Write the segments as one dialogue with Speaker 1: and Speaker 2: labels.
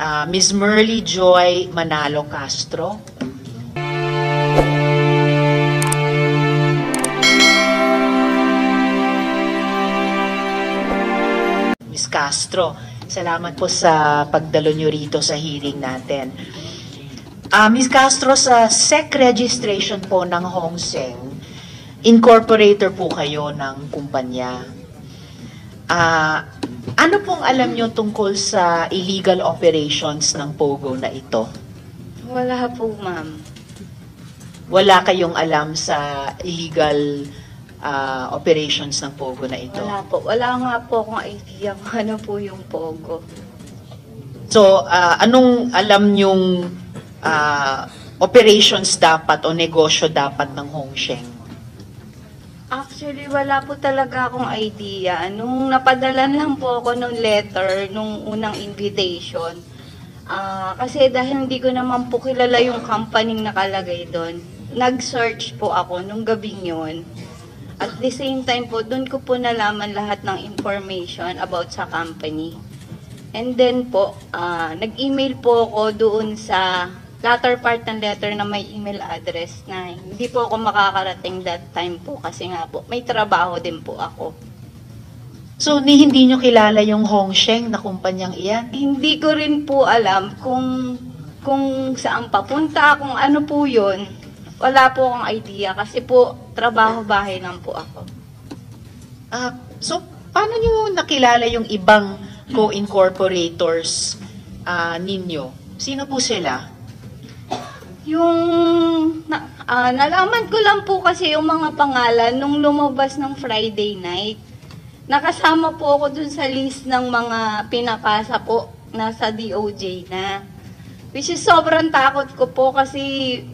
Speaker 1: Ms. Merly Joy Manalo Castro. Ms. Castro, salamat po sa pagdalo nyo rito sa hearing natin. Ms. Castro, sa SEC registration po ng Hong Seng, incorporator po kayo ng kumpanya. Ano pong alam nyo tungkol sa illegal operations ng POGO na ito?
Speaker 2: Wala po, ma'am.
Speaker 1: Wala kayong alam sa illegal operations ng POGO na ito?
Speaker 2: Wala po. Wala nga po akong idea kung ano po yung POGO.
Speaker 1: So, anong alam nyong operations dapat o negosyo dapat ng Hong Seng?
Speaker 2: Actually, wala po talaga akong idea. Nung napadalan lang po ako ng letter, nung unang invitation, kasi dahil hindi ko naman po kilala yung company nakalagay doon, nag-search po ako nung gabing yun. At the same time po, doon ko po nalaman lahat ng information about sa company. And then po, nag-email po ako doon sa latter part ng letter na may email address na hindi po ako makakarating that time po kasi nga po, may trabaho din po ako.
Speaker 1: So, hindi nyo kilala yung Hong Seng na kumpanyang iyan?
Speaker 2: Hindi ko rin po alam kung saan papunta, kung ano po yun. Wala po akong idea kasi po, trabaho-bahay lang po ako.
Speaker 1: So, paano nyo nakilala yung ibang co-incorporators ninyo? Sino po sila?
Speaker 2: Nalaman ko lang po kasi yung mga pangalan nung lumabas ng Friday night. Nakasama po ako dun sa list ng mga pinapasa po nasa DOJ na. Which is sobrang takot ko po kasi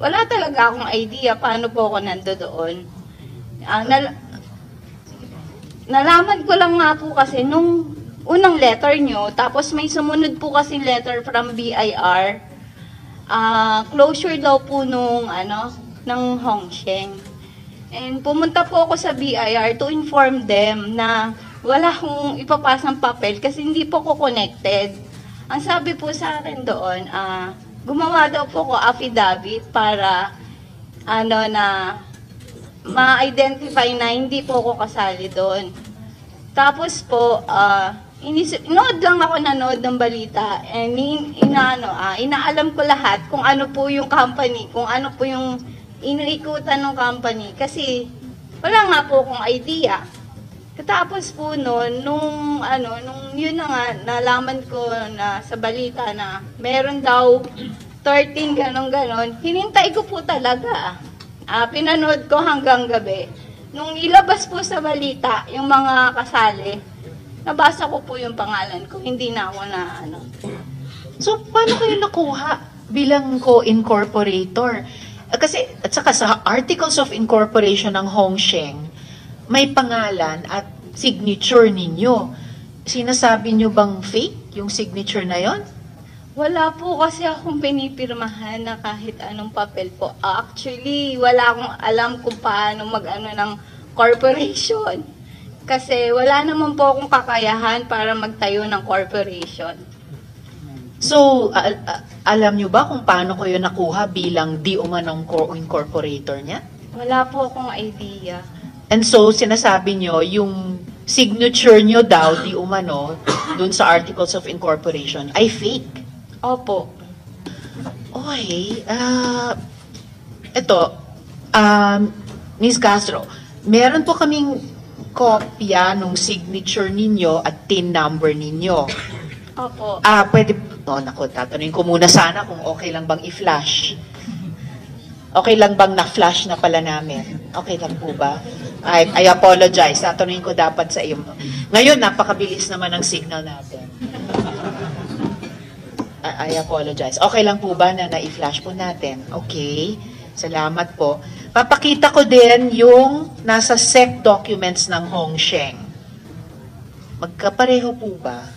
Speaker 2: wala talaga akong idea paano po ako nandoon. Nalaman ko lang nga po kasi nung unang letter nyo, tapos may sumunod po kasi letter from BIR, closure daw po ng Hong Seng. And pumunta po ako sa BIR to inform them na wala akong ipapasang papel kasi hindi po ko connected. Ang sabi po sa akin doon, gumawa daw po ko affidavit para na ma-identify na hindi po ko kasali doon. Tapos po, inood lang ako nanood ng balita and inaalam ko lahat kung ano po yung company, kung ano po yung iniikutan ng company kasi wala nga po akong idea. Katapos po nung yun na nga, nalaman ko na sa balita na meron daw 13 ganon, hinintay ko po talaga. Pinanood ko hanggang gabi. Nung ilabas po sa balita yung mga kasali, nabasa ko po yung pangalan ko, hindi na ako na
Speaker 1: So, paano kayo nakuha bilang co-incorporator? Kasi, at saka sa Articles of Incorporation ng Hong Seng, may pangalan at signature ninyo. Sinasabi nyo bang fake yung signature na yon?
Speaker 2: Wala po kasi akong pinipirmahan na kahit anong papel po. Actually, wala akong alam kung paano mag-ano ng corporation. Kasi wala naman po akong kakayahan para magtayo ng corporation.
Speaker 1: So, alam nyo ba kung paano kayo nakuha bilang di umanong co-incorporator niya?
Speaker 2: Wala po akong idea.
Speaker 1: And so, sinasabi nyo, yung signature nyo daw, di umano, dun sa Articles of Incorporation, ay fake.
Speaker 2: Opo.
Speaker 1: Okay. Ms. Castro, meron po kaming kopya ng signature ninyo at TIN number ninyo.
Speaker 2: Opo.
Speaker 1: Pwede, tatanungin ko muna sana kung okay lang bang i-flash. Okay lang bang na-flash na pala namin? Okay lang po ba? I apologize. Tatanungin ko dapat sa iyo. Ngayon, napakabilis naman ang signal natin. I apologize. Okay lang po ba na na-flash po natin? Okay. Salamat po. Papakita ko din yung nasa SEC documents ng Hong Seng. Magkapareho po ba?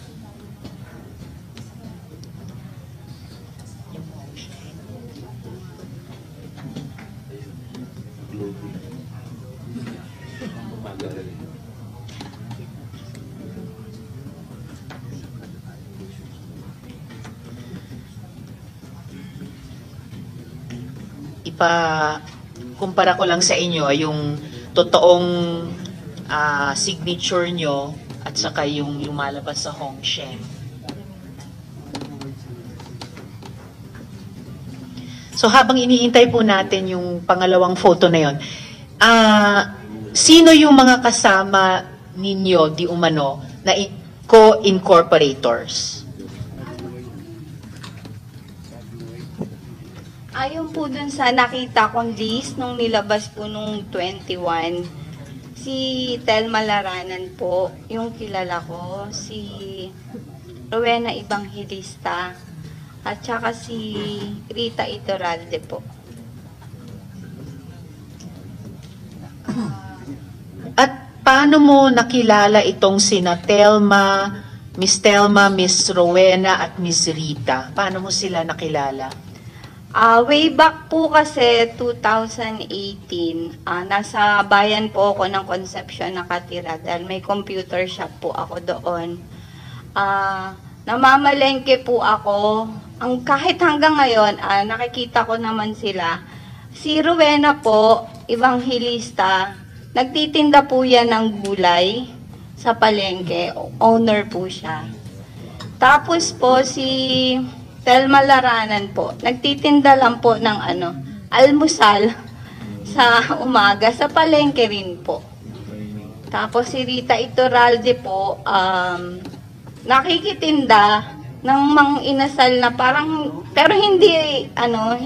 Speaker 1: kumpara ko lang sa inyo yung totoong signature nyo at saka yung lumalabas sa Hongsheng. So habang iniintay po natin yung pangalawang photo na yon, sino yung mga kasama ninyo di umano na co-incorporators?
Speaker 2: Ayon po dun sa nakita kong list nung nilabas po nung 21, si Telma Laranan po, yung kilala ko, si Rowena Evangelista, at saka si Rita Iturralde po.
Speaker 1: At paano mo nakilala itong sina Telma, Miss Rowena at Miss Rita? Paano mo sila nakilala?
Speaker 2: Way back po kasi 2018, nasa bayan po ako ng Concepcion nakatira dahil may computer shop po ako doon. Namamalengke po ako. Kahit hanggang ngayon, nakikita ko naman sila. Si Rowena po, Evangelista, nagtitinda po yan ng gulay sa palengke. Owner po siya. Tapos po si Telma Laranan po, nagtitinda lang po ng almusal sa umaga sa palengke rin po. Tapos si Rita Iturralde po, nakikitinda ng mga inasal na parang, pero hindi,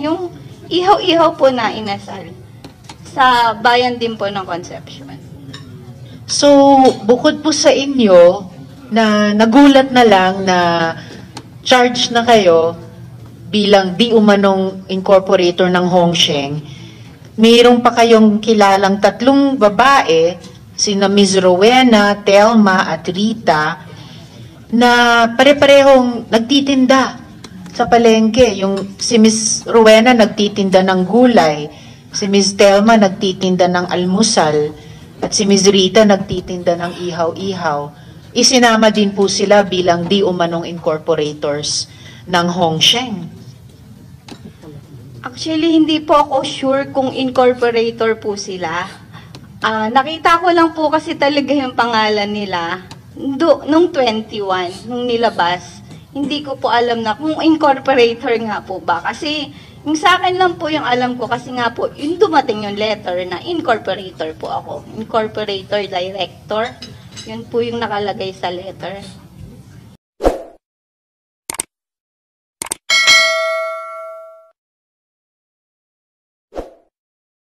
Speaker 2: yung ihaw-ihaw po na inasal sa bayan din po ng Concepcion.
Speaker 1: So, bukod po sa inyo, na nagulat na lang na charge na kayo bilang di umanong incorporator ng Hongsheng, mayroon pa kayong kilalang tatlong babae, sina Ms. Rowena, Telma at Rita, na pare-parehong nagtitinda sa palengke. Si Ms. Rowena nagtitinda ng gulay, si Ms. Telma nagtitinda ng almusal, at si Ms. Rita nagtitinda ng ihaw-ihaw. Isinama din po sila bilang di umanong incorporators ng Hongsheng.
Speaker 2: Actually, hindi po ako sure kung incorporator po sila. Nakita ko lang po kasi talaga yung pangalan nila nung 21, nung nilabas. Hindi ko po alam na kung incorporator nga po ba. Kasi yung sa akin lang po yung alam ko kasi nga po, yung dumating yung letter na incorporator po ako. Incorporator director. Yun po yung nakalagay sa letter.